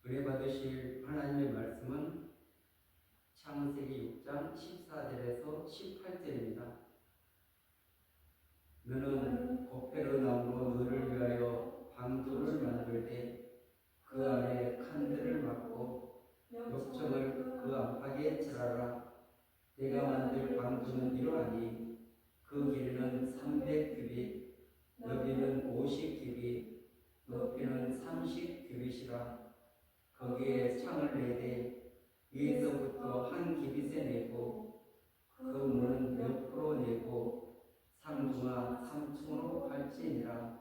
은혜 받으실 하나님의 말씀은 창세기 6장 14절에서 18절입니다. 너는 고페르 나무로 너를 위하여 방주를 만들 때 그 안에 칸들을 막고 욕정을 그 안팎에 칠하라. 내가 만들 방주는 이러하니 그 길이는 300규빗, 너비는 50규빗, 높이는 30규빗이라. 거기에 창을 내되 위에서부터 한 규빗에 내고 그 문은 옆으로 내고 상중하 3층으로 갈지니라.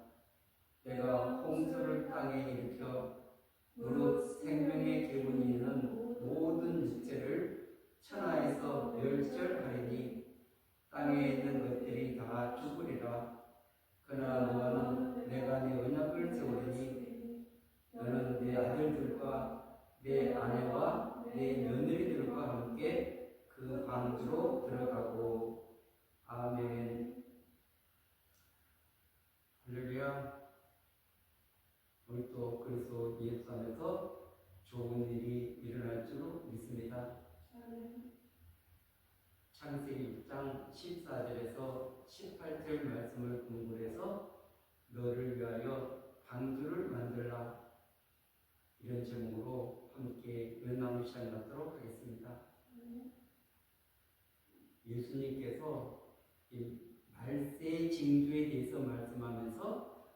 내가 홍수를 땅에 일으켜 무릇 생명의 기운이 있는 모든 육체를 천하에서 멸절하리니 땅에 있는 것들이 다 죽으리라. 그러나 너는 내가 네 언약을 세우리니 너는 내 아들들과 내 아내와 내 며느리들과 함께 그 방주로 들어가고. 아멘. 할렐루야. 우리 또 그리스도 예수 안에서 좋은 일이 일어날 줄 믿습니다. 창세기 6장 14절에서 18절 말씀을 공부해서 너를 위하여 방주를 만들라, 이런 제목으로 함께 연나무 시간 갖도록 하겠습니다. 예수님께서 이 말세의 징조에 대해서 말씀하면서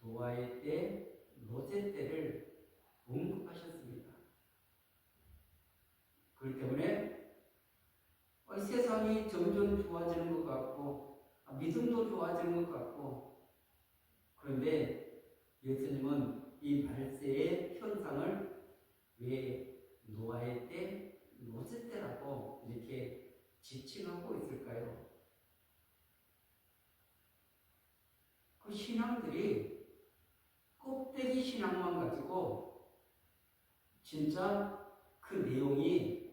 노아의 때, 롯의 때를 언급하셨습니다. 그렇기 때문에 세상이 점점 좋아지는 것 같고 믿음도 좋아지는 것 같고, 그런데 예수님은 이 말세의 현상을 왜 노아의 때, 롯의 때라고 이렇게 지칭하고 있을까요? 그 신앙들이 껍데기 신앙만 가지고 진짜 그 내용이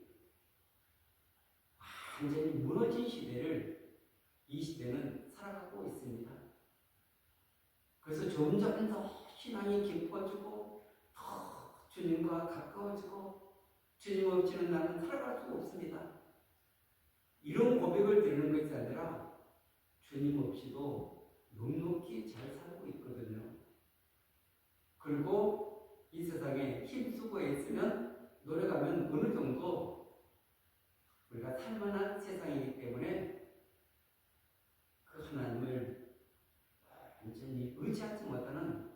완전히 무너진 시대를 이 시대는 살아가고 있습니다. 그래서 점점 더 신앙이 깊어지고 더 주님과 가까워지고 주님 없이는 나는 살아갈 수 없습니다, 이런 고백을 드리는 것이 아니라 주님 없이도 넉넉히 잘 살고 있거든요. 그리고 이 세상에 힘쓰고 있으면 노력하면 어느 정도 우리가 살만한 세상이기 때문에 그 하나님을 완전히 의지하지 못하는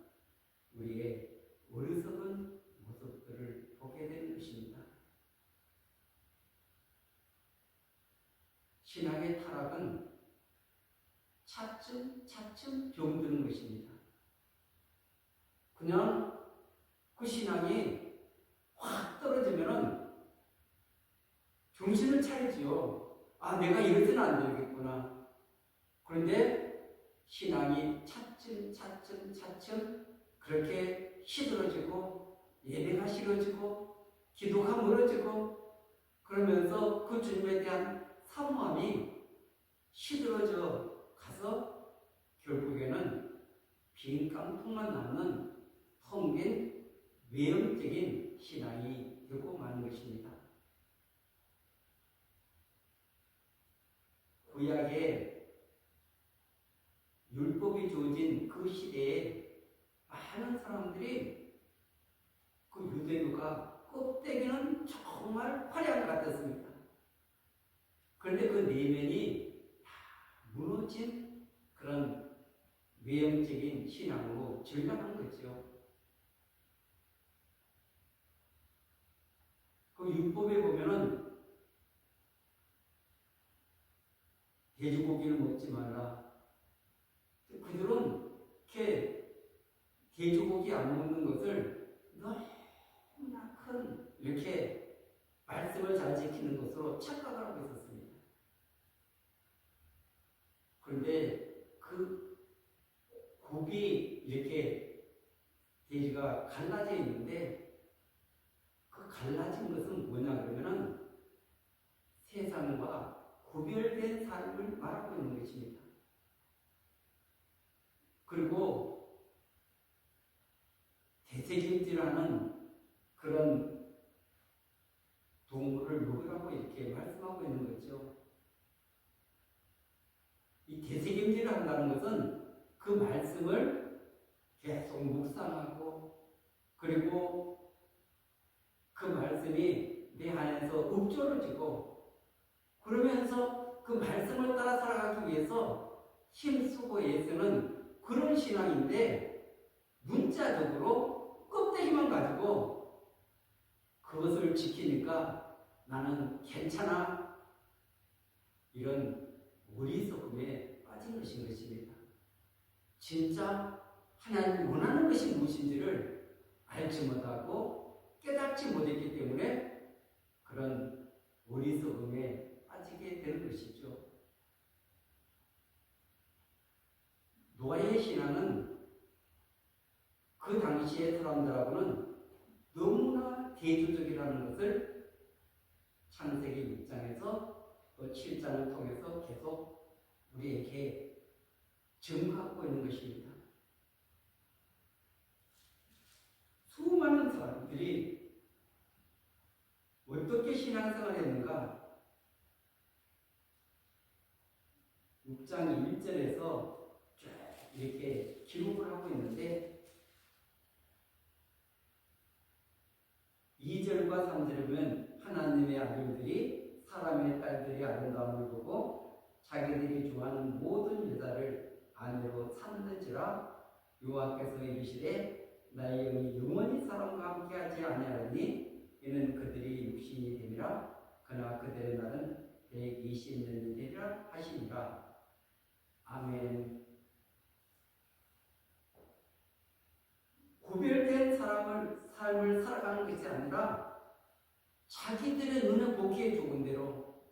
우리의 어리석은 모습들을 보게 되는 것입니다. 신앙의 타락은 차츰 병드는 것입니다. 그냥 그 신앙이 확 떨어지면은 정신을 차리지요. 아, 내가 이러서는 안 되겠구나. 그런데 신앙이 차츰 그렇게 시들어지고 예배가 싫어지고 기도가 멀어지고 그러면서 그 주님에 대한 사모함이 시들어져 가서 결국에는 빈 깡통만 남는 텅 빈 외형적인 신앙이 되고 마는 것입니다. 구약에 율법이 주어진 그 시대에 많은 사람들이 그 유대교가 껍데기는 정말 화려한 것 같았습니다. 그런데 그 내면이 다 무너진 그런 외형적인 신앙으로 전락한 거죠. 그 율법에 보면은 돼지고기를 먹지 말라. 그들은 이렇게 돼지고기 안 먹는 것을 너무나 큰 이렇게 말씀을 잘 지키는 것으로 착각을 하고 있었습니다. 그런데 그 굽이 이렇게 돼지가 갈라져 있는데 그 갈라진 것은 뭐냐 그러면은 세상과 구별된 삶을 말하고 있는 것입니다. 그리고 대세김질하는 그런 동물을 먹으라고 이렇게 말씀하고 있는 거죠. 이 되새김질을 한다는 것은 그 말씀을 계속 묵상하고 그리고 그 말씀이 내 안에서 읊조려지고 그러면서 그 말씀을 따라 살아가기 위해서 힘쓰고 애쓰는 그런 신앙인데 문자적으로 껍데기만 가지고 그것을 지키니까 나는 괜찮아 이런 어리석음에 빠진 것인 것입니다. 진짜 하나님이 원하는 것이 무엇인지를 알지 못하고 깨닫지 못했기 때문에 그런 어리석음에 빠지게 되는 것이죠. 노아의 신앙은 그 당시의 사람들하고는 너무나 대조적이라는 것을 창세기 6장에서 또 7장을 통해서 계속 우리에게 증거하고 있는 것입니다. 수많은 사람들이 어떻게 신앙생활을 했는가? 6장 1절에서 쭉 이렇게 기록을 하고 있는데 2절과 3절에 보면 하나님의 아들들이 사람의 딸들이 아름다움을 보고 자기들이 좋아하는 모든 여자를 아내로 삼는지라 여호와께서 이르시되 나의 영이 영원히 사람과 함께하지 아니하리니 이는 그들이 육신이 됨이라 그러나 그들의 날은 120년이 되리라 하시니라. 아멘. 구별된 삶을 살아가는 것이 아니라 자기들의 눈에 보기에 좋은 대로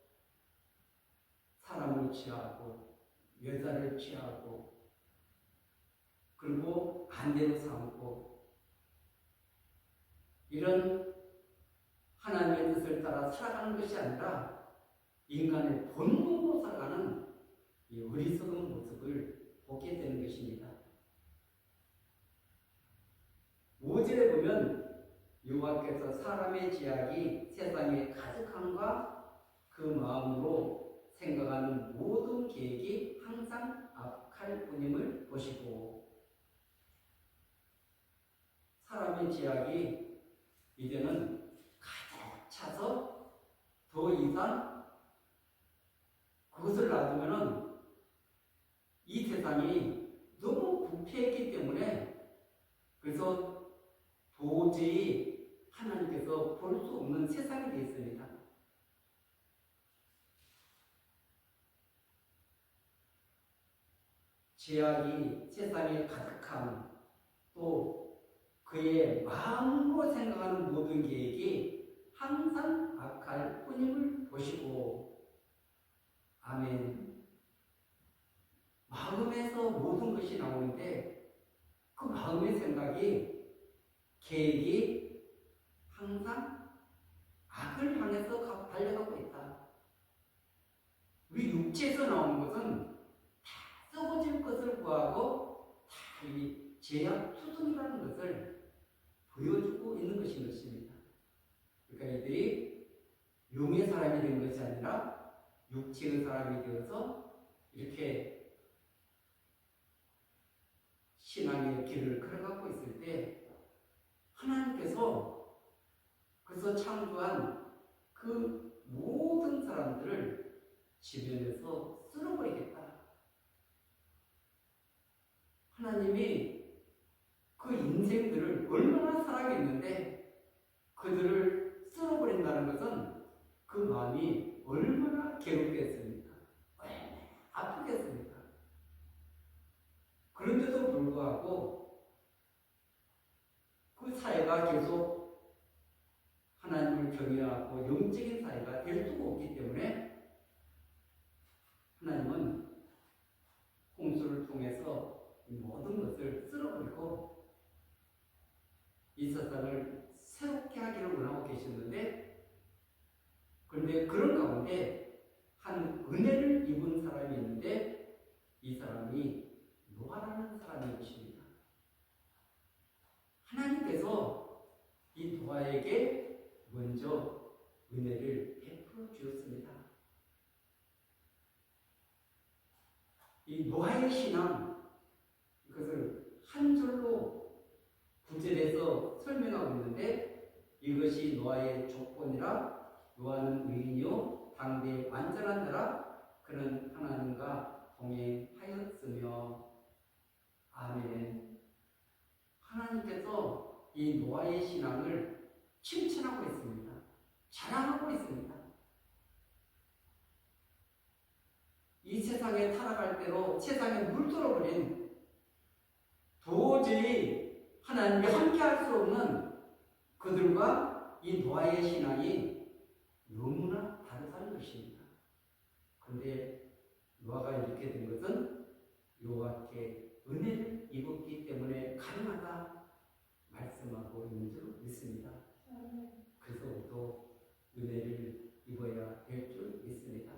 사람을 취하고 여자를 취하고 그리고 반대로 삼고 이런 하나님의 뜻을 따라 살아가는 것이 아니라 인간의 본능으로 살아가는 이 어리석은 모습을 보게 되는 것입니다. 5절에 보면 여호와께서 사람의 지약이 세상에 가득함과 그 마음으로 생각하는 모든 계획이 항상 악할 뿐임을 보시고 사람의 지약이 이제는 가득 차서 더 이상 그것을 놔두면은 이 세상이 너무 부패했기 때문에 그래서 도저히 하나님께서 볼 수 없는 세상이 되었습니다. 죄악이 세상에 가득함 또 그의 마음으로 생각하는 모든 계획이 항상 악할 뿐임을 보시고 아멘. 마음에서 모든 것이 나오는데 그 마음의 생각이 계획이 항상 악을 향해서 달려가고 있다. 우리 육체에서 나오는 것은 다 썩어질 것을 구하고 다 이 죄악 투성이라는 것을 보여주고 있는 것입니다. 그러니까 이들이 영의 사람이 된 것이 아니라 육체의 사람이 되어서 이렇게 신앙의 길을 걸어가고 있을 때 하나님께서 그래서 창조한 그 모든 사람들을 지면에서 쓸어버리겠다. 하나님이 그 인생들을 얼마나 사랑했는데 그들을 쓸어버린다는 것은 그 마음이 얼마나 괴롭겠습니까? 얼마나 아프겠습니까? 그런데도 불구하고 그 사회가 계속 하나님을 경외하고 영적인 사회가 될 수가 없기 때문에 하나님은 홍수를 통해서 이 모든 것을 쓸어버리고 이 세상을 새롭게 하기를 원하고 계셨는데 그런데 그런 가운데 한 은혜를 입은 사람이 있는데 이 사람이 노아라는 사람인 것입니다. 하나님께서 이 노아에게 먼저 은혜를 베풀어 주었습니다. 이 노아의 신앙, 이것을 한 줄로 구절해서 설명하고 있는데, 이것이 노아의 조건이라 노아는 의인이요 당대에 완전한 자라 그는 하나님과 동행하였으며. 아멘. 하나님께서 이 노아의 신앙을 칭찬하고 있습니다. 자랑하고 있습니다. 이 세상에 타락할 대로 세상에 물들어버린, 도저히 하나님이 함께할 수 없는 그들과 이 노아의 신앙이 너무나 다르다는 것입니다. 그런데 노아가 이렇게 된 것은 여호와께 은혜를 입었기 때문에 가능하다 말씀하고 있는 줄 믿습니다. 그래서 우리도 은혜를 입어야 될 줄 믿습니다.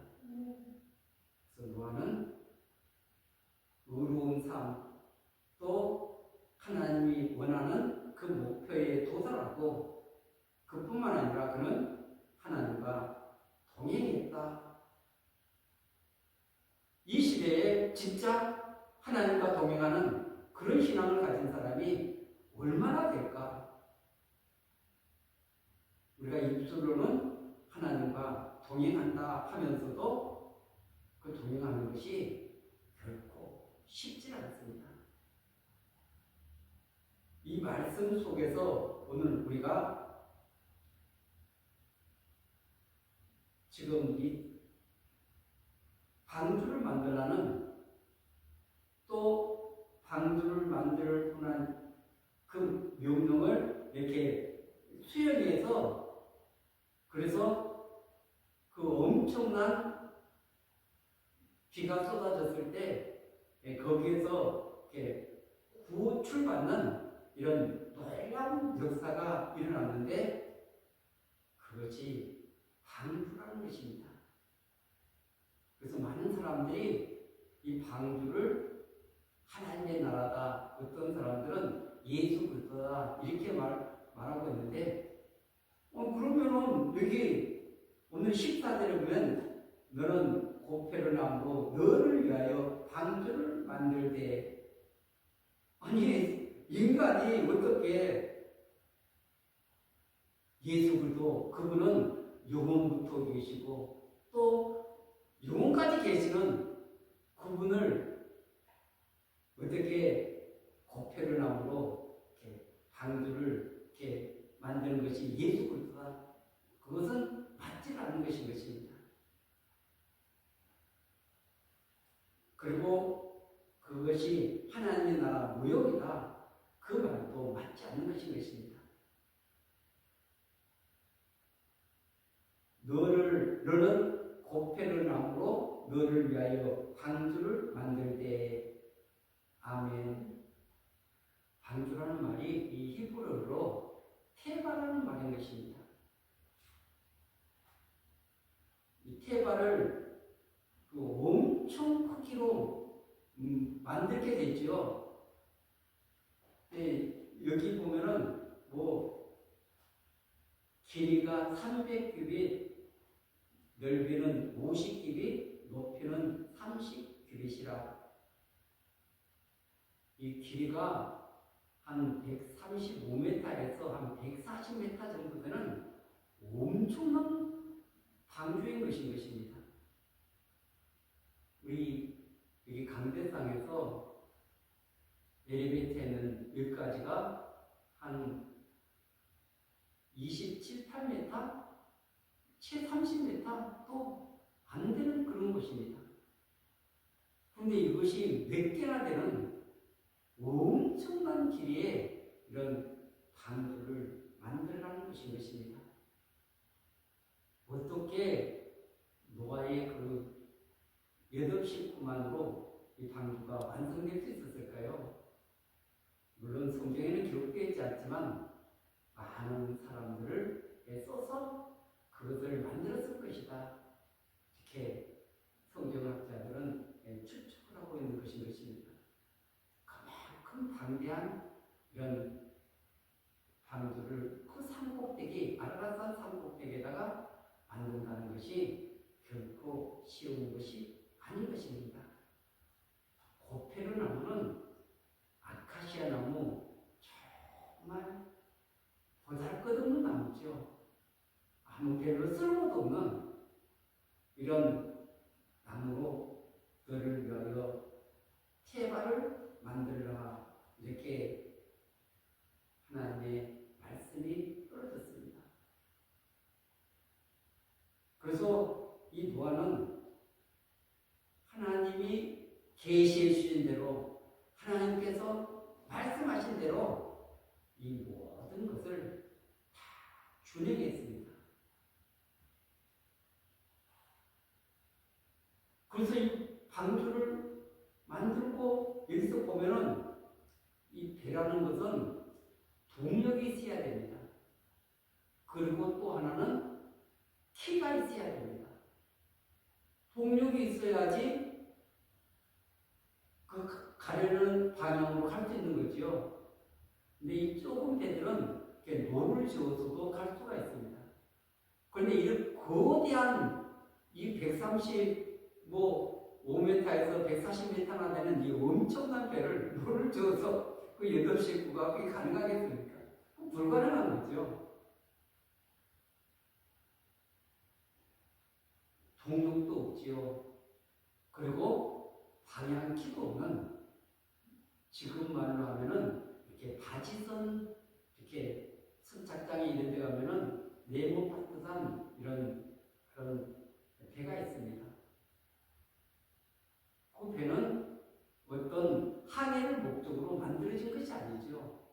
그래서 노아는 의로운 삶, 또 하나님이 원하는 그 목표에 도달하고, 그뿐만 아니라 그는 하나님과 동행했다. 이 시대에 진짜 하나님과 동행하는 그런 신앙을 가진 사람이 얼마나 될까? 우리가 입술로는 하나님과 동행한다 하면서도 그 동행하는 것이 결코 쉽지 않습니다. 이 말씀 속에서 오늘 우리가 지금 이 방주를 만들라는, 또 방주를 만들 분한 그 명령을 이렇게 수행해서, 그래서 그 엄청난 비가 쏟아졌을 때 거기에서 이렇게 구출받는 이런 놀라운 역사가 일어났는데, 그것이 방주라는 것입니다. 그래서 많은 사람들이 이 방주를 하나님의 나라다, 어떤 사람들은 예수 그리스도다 이렇게 말하고 있는데, 그러면은 여기 오늘 14절에 보면 너는 고페르나움으로 너를 위하여 방주를 만들되, 아니 인간이 어떻게 예수 그리스도, 그분은 영원부터 계시고 또 영원까지 계시는 그분을 어떻게 고페르나움으로 이렇게 방주를 이렇게 만드는 것이 예수 그리스도다, 그것은 맞지 않는 것입니다. 그리고 그것이 하나님의 나라 무역이다, 그 말도 맞지 않는 것입니다. 너는 고페르나움으로 너를 위하여 방주를 만들되. 아멘. 방주라는 말이 이 히브리어로 테바라는 말인 것입니다. 이 테바를 그 엄청 크기로 만들게 됐죠. 여기 보면은 길이가 300규빗, 넓이는 50규빗, 높이는 30규빗이라. 이 길이가 한 135m에서 한 140m 정도 되는 엄청난 방주인 것입니다. 우리 여기 강대상에서 엘리베이터에는 여기까지가 한 27, 8m, 채 30m 또 안 되는 그런 곳입니다. 그런데 이것이 몇 개나 되는 엄청난 길이에 이런 방주를 만들라는 것입니다. 어떻게 노아의 그 8식구만으로 이 방주가 완성될 수 있었을까요? 물론 성경에는 기록되어 있지 않지만 많은 사람들을 써서 그것을 만들었을 것이다, 이렇게 성경학자들은 추측을 하고 있는 것입니다. 그만큼 방대한 이런 방주를 그 산곡 것이 결코 쉬운 것이 아닌 것입니다. 고페르 나무는 아카시아 나무 정말 보잘것없는 나무죠. 아무 별로 쓸모도 없는 이런 나무로 너를 위하여 테바를 만들라 이렇게 하나님의 말씀이 떨어졌습니다. 그래서 이 노아는 하나님이 계시해 주신 대로 하나님께서 말씀하신 대로 이 모든 것을 다 준행했습니다. 그래서 이 방주를 만들고 여기서 보면은 이 배라는 것은 동력이 있어야 됩니다. 그리고 또 하나는 키가 있어야 됩니다. 동력이 있어야지 그 가려는 방향으로 갈 수 있는 거죠. 근데 이 좁은 배들은 이렇게 노를 지어서도 갈 수가 있습니다. 그런데 이런 거대한 이 5m에서 140m나 되는 이 엄청난 배를 노를 지어서 그 8식구가 그게 가능하겠습니까? 불가능한 거죠. 동력도 없지요. 그리고 방향키도 없는, 지금 말로 하면은 이렇게 바지선, 이렇게 선착장에 이런 데 가면은 네모 파트산 이런 그런 배가 있습니다. 그 배는 어떤 항해를 목적으로 만들어진 것이 아니죠.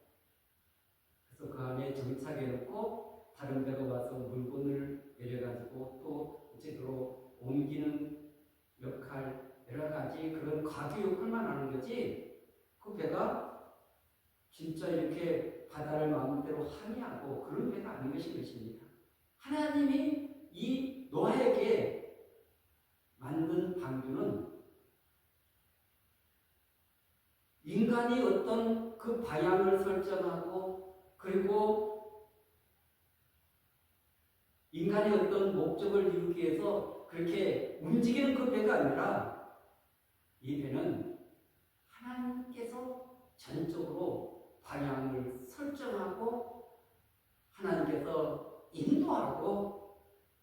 그래서 그 안에 정착해 놓고 다른 배가 와서 물건을 내려가지고 또 제대로 옮기는 역할, 여러 가지 그런 과교 역할만 하는 거지, 그 배가 진짜 이렇게 바다를 마음대로 항해하고 그런 배가 아닌 것입니다. 하나님이 이 노아에게 만든 방주는 인간이 어떤 그 방향을 설정하고 그리고 인간이 어떤 목적을 이루기 위해서 그렇게 움직이는 그 배가 아니라 이 배는 하나님께서 전적으로 방향을 설정하고 하나님께서 인도하고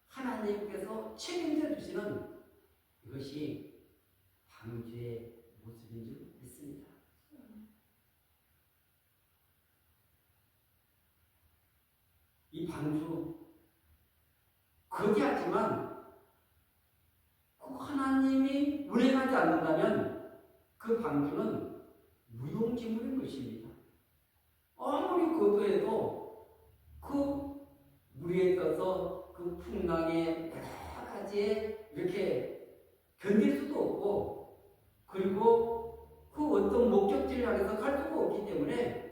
하나님께서 책임져 주시는 이것이 방주의 모습인 줄 믿습니다. 이 방주 거대하지만 그 하나님이 운행하지 않는다면 그 방주는 무용지물인 것입니다. 아무리 거대해도 그 물에 떠서 그 풍랑에 여러 가지에 이렇게 견딜 수도 없고, 그리고 그 어떤 목적지를 향해서 갈 수가 없기 때문에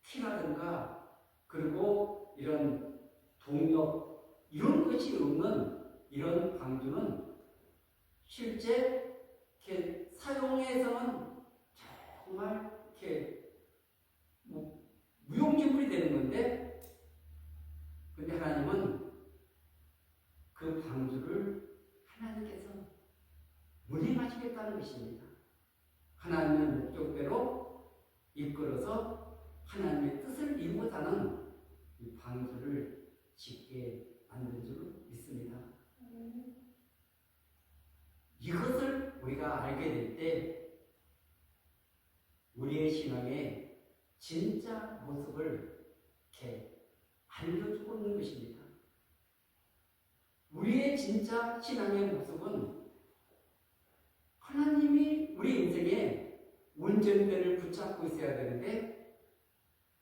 키라든가 그리고 이런 동력 이런 것이 없는 이런 방주는 실제 이렇게 사용해서는 정말 이렇게 무용지물이 되는 건데, 근데 하나님은 그 방주를 하나님께서 운행하시겠다는 것입니다. 하나님의 목적대로 이끌어서 하나님의 뜻을 이루고자 하는 이 방주를 짓게 만든 줄 믿습니다. 이것을 우리가 알게 될 때 우리의 신앙의 진짜 모습을 이렇게 알려주고 있는 것입니다. 우리의 진짜 신앙의 모습은 하나님이 우리 인생에 운전대를 붙잡고 있어야 되는데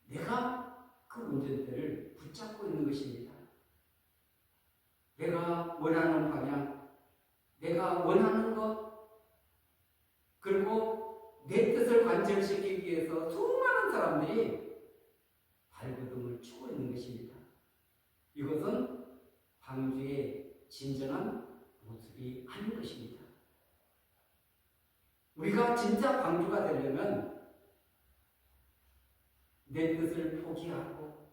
내가 그 운전대를 붙잡고 있는 것입니다. 내가 원하는 방향, 내가 원하는 것, 그리고 내 뜻을 관철시키기 위해서 수많은 사람들이 발버둥을 치고 있는 것입니다. 이것은 방주의 진정한 모습이 아닌 것입니다. 우리가 진짜 방주가 되려면 내 뜻을 포기하고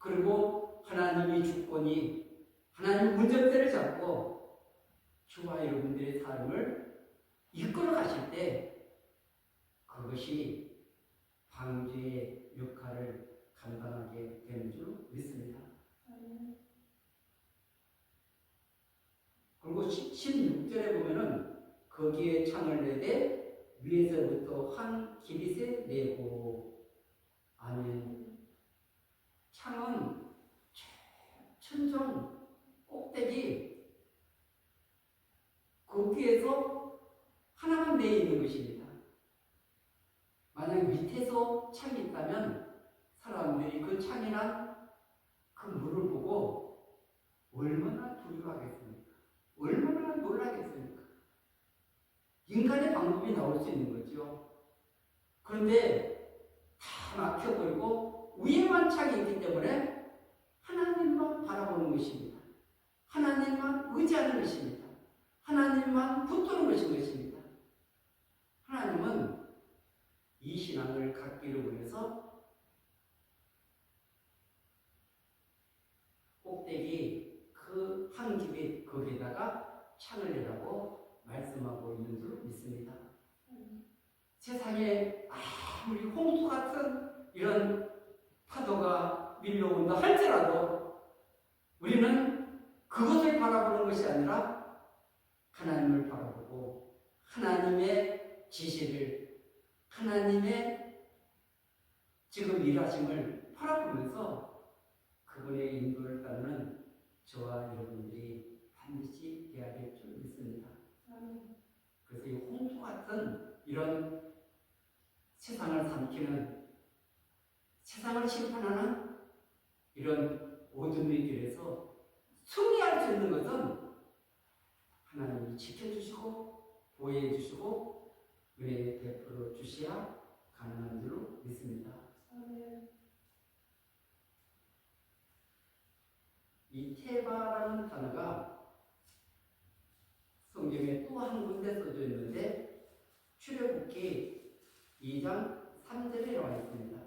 그리고 하나님이 주권이 하나님 운전대를 잡고 저와 여러분들의 삶을 이끌어 가실 때 그것이 방주의 역할을 감당하게 되는 줄 믿습니다. 그리고 16절에 보면은 거기에 창을 내되 위에서부터 한 기빗에 내고 아멘. 창은 천정 꼭대기 거기에서 하나만 내 있는 것입니다. 만약 밑에서 창이 있다면 사람들이 그 창이나 그 물을 보고 얼마나 두려워하겠습니까? 얼마나 놀라겠습니까? 인간의 방법이 나올 수 있는 거죠. 그런데 다 막혀버리고 위에만 창이 있기 때문에 하나님만 바라보는 것입니다. 하나님만 의지하는 것입니다. 하나님만 붙드는 것입니다. 하나님은 이 신앙을 갖기를 위해서 꼭대기 그 한 집이 거기에다가 창을 내라고 말씀하고 있는 줄 믿습니다. 세상에 아무리 홍수 같은 이런 파도가 밀려온다 할지라도 우리는 그것을 바라보는 것이 아니라 하나님을 바라보고 하나님의 지시를 하나님의 지금 일하심을 바라보면서 그분의 인도를 따르는 저와 여러분들이 반드시 되어야 될 줄 믿습니다. 그래서 이 홍수 같은 이런 세상을 삼키는 세상을 심판하는 이런 어둠의 길에서 승리할 수 있는 것은 하나님이 지켜주시고 보호해주시고 은혜의 베풀어 주셔야 가능한 줄로 믿습니다. 이 테바라는 단어가 성경에 또 한 군데 써져 있는데 출애굽기 2장 3절에 나와 있습니다.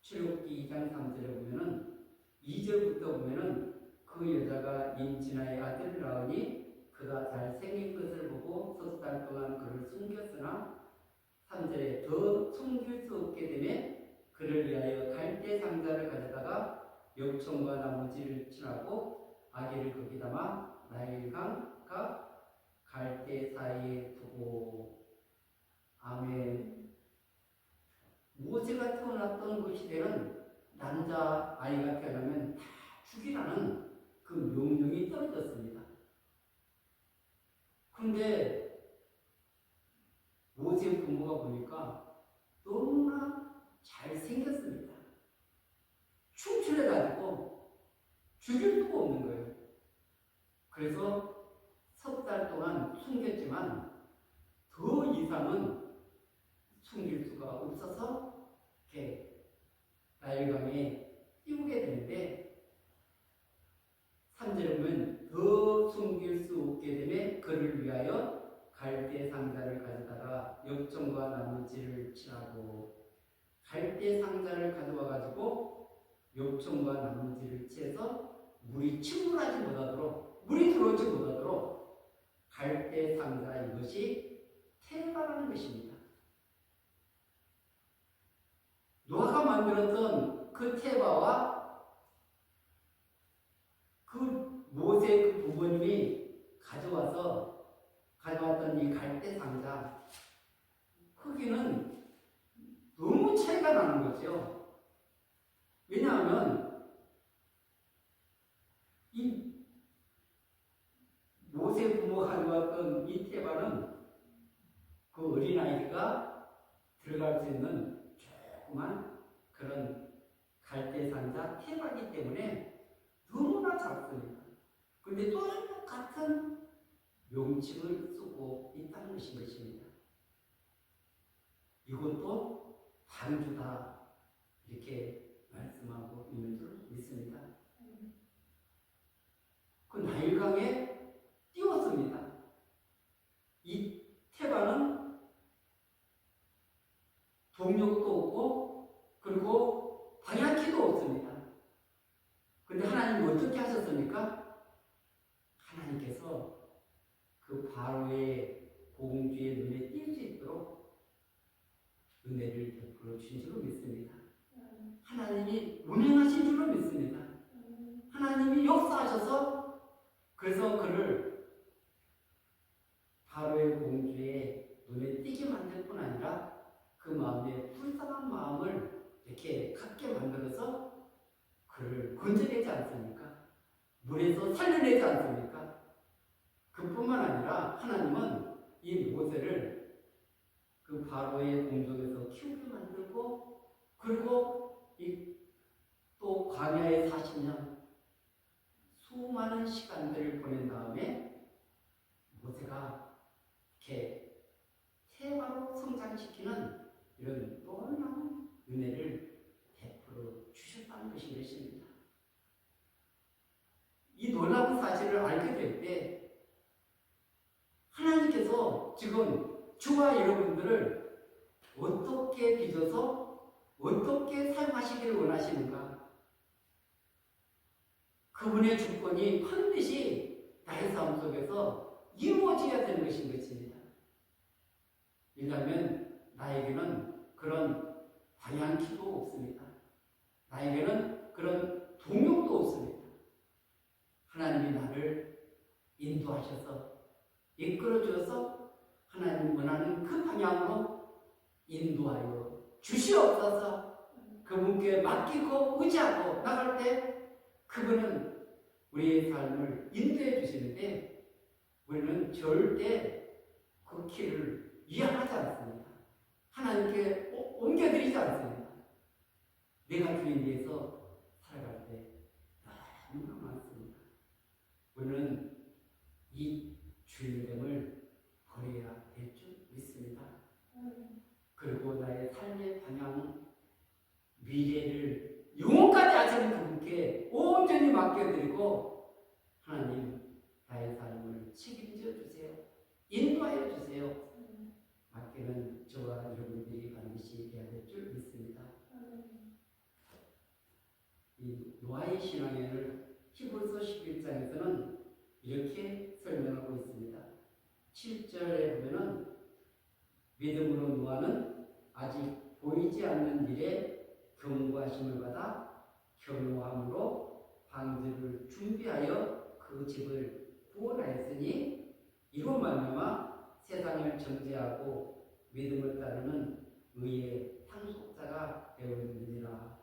출애굽기 2장 3절에 보면은 2절부터 보면은 그 여자가 임진아의 아들을 낳으니 그가 잘생긴 것을 보고 석 달 동안 그를 숨겼으나 3절에 더 숨길 수 없게 되매 그를 위하여 갈대 상자를 가져다가 역청과 나무지를 칠하고 아기를 거기 담아 나일강과 갈대 사이에 두고 아멘. 모세가 태어났던 그 시대는 남자 아이가 태어나면 다 죽이라는 그 명령이 떨어졌습니다. 그런데 모세 부모가 보니까 너무나 잘생겼습니다. 충출해가지고 죽일 수가 없는 거예요. 그래서 석 달 동안 숨겼지만 더 이상은 숨길 수가 없어서 이렇게 나일강에 띄우게 되는데 3절에 보면 더 숨길 수 없게 되매 그를 위하여 갈대 상자를 가져다가 역청과 나무지를 칠하고 갈대 상자를 가져와 가지고 역청과 나무지를 치해서 물이 침몰하지 못하도록 물이 들어오지 못하도록 갈대 상자 이것이 테바라는 것입니다. 노아가 만들었던 그 테바와 그 모세 그 부모님이 가져왔던 이 갈대 상자 크기는 너무 차이가 나는 거죠. 왜냐하면 이 모세 부모가 가져왔던 이 테바는 그 어린아이가 들어갈 수 있는 조그만 그런 갈대 상자 테바이기 때문에 너무나 작습니다. 그런데 똑같은 용침을 쓰고 있다는 것입니다. 이것도 방주다 이렇게 말씀하고 있는 줄 믿습니다. 그 나일강에 띄웠습니다. 이 테바는 하나님 어떻게 하셨습니까? 하나님께서 그 바로의 공주의 눈에 띌 수 있도록 은혜를 베풀어 주신 줄로 믿습니다. 하나님이 운행하신 줄로 믿습니다. 하나님이 역사하셔서 그래서 그를 바로의 공주의 눈에 띄게 만들 뿐 아니라 그 마음에 불쌍한 마음을 이렇게 갖게 만들어서 그를 건져내지 않습니까? 물에서 살려내지 않습니까? 그뿐만 아니라 하나님은 이 모세를 그 바로의 공중에서 키우게 만들고 그리고 또 광야에 40년 수많은 시간들을 보낸 다음에 모세가 이렇게 태바로 성장시키는 이런 놀라운 은혜를 베풀어 주셨다는 것입니다. 이 놀라운 사실을 알게 될 때 하나님께서 지금 저와 여러분들을 어떻게 빚어서 어떻게 사용하시기를 원하시는가? 그분의 주권이 반드시 나의 삶 속에서 이루어져야 되는 것입니다. 왜냐하면 나에게는 그런 방향키도 없습니다. 나에게는 그런 동력도 없습니다. 하나님이 나를 인도하셔서 이끌어 주어서 하나님 원하는 그 방향으로 인도하여 주시옵소서. 그분께 맡기고 의지하고 나갈 때 그분은 우리의 삶을 인도해 주시는데 우리는 절대 그 길을 이양하지 않습니다. 하나님께 옮겨드리지 않습니다. 내가 주인 위해서 살아갈 때 너무나 많습니다. 우리는 이 주인됨을 버려야 될 줄 믿습니다. 그리고 나의 삶의 방향, 미래를 영원까지 하시는 그분께 온전히 맡겨드리고 하나님 나의 삶을 책임져 주세요. 인도하여 주세요. 맡기는 저와 여러분들이 반드시 해야 될 줄 믿습니다. 이 노아의 신앙을 히브리서 11장에서는 이렇게 설명하고 있습니다. 7절에 보면은 믿음으로 노아는 아직 보이지 않는 일에 경고하심을 받아 겸허함으로 방주를 준비하여 그 집을 구원하였으니 이로 말미암아 세상을 정죄하고 믿음을 따르는 의의 상속자가 되었느니라.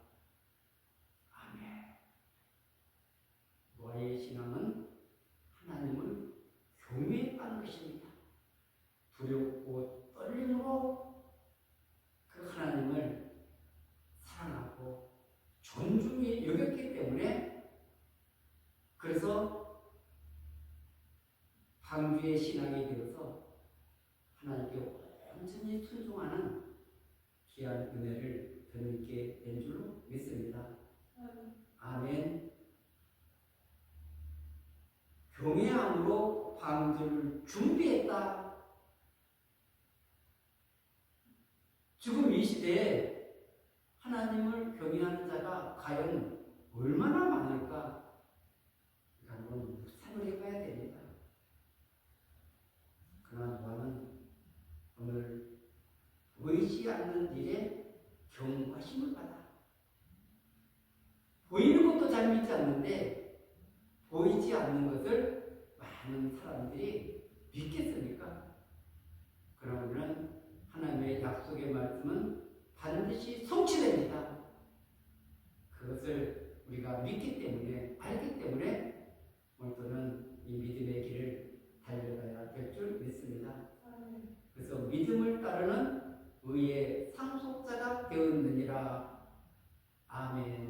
아멘. 노아의 신앙은 하나님을 경외했다는 것입니다. 두렵고 떨림으로 그 하나님을 사랑하고 존중히 여겼기 때문에 그래서 방주의 신앙이 되어서 하나님께 온전히 순종하는 귀한 은혜를 드리게 된 줄로 믿습니다. 아멘. 경외함으로 방주를 준비했다. 지금 이 시대에 하나님을 경외하는 자가 과연 얼마나 많을까? 한번 묵상을 해봐야 됩니다. 그러나 노아는 오늘 보이지 않는 일에 경고하심을 받아. 보이는 것도 잘 믿지 않는데 보이지 않는 것을 많은 사람들이 믿겠습니까? 그러면 하나님의 약속의 말씀은 반드시 성취됩니다. 그것을 우리가 믿기 때문에, 알기 때문에 오늘도는 이 믿음의 길을 달려가야 될 줄 믿습니다. 그래서 믿음을 따르는 의의 상속자가 되었느니라. 아멘.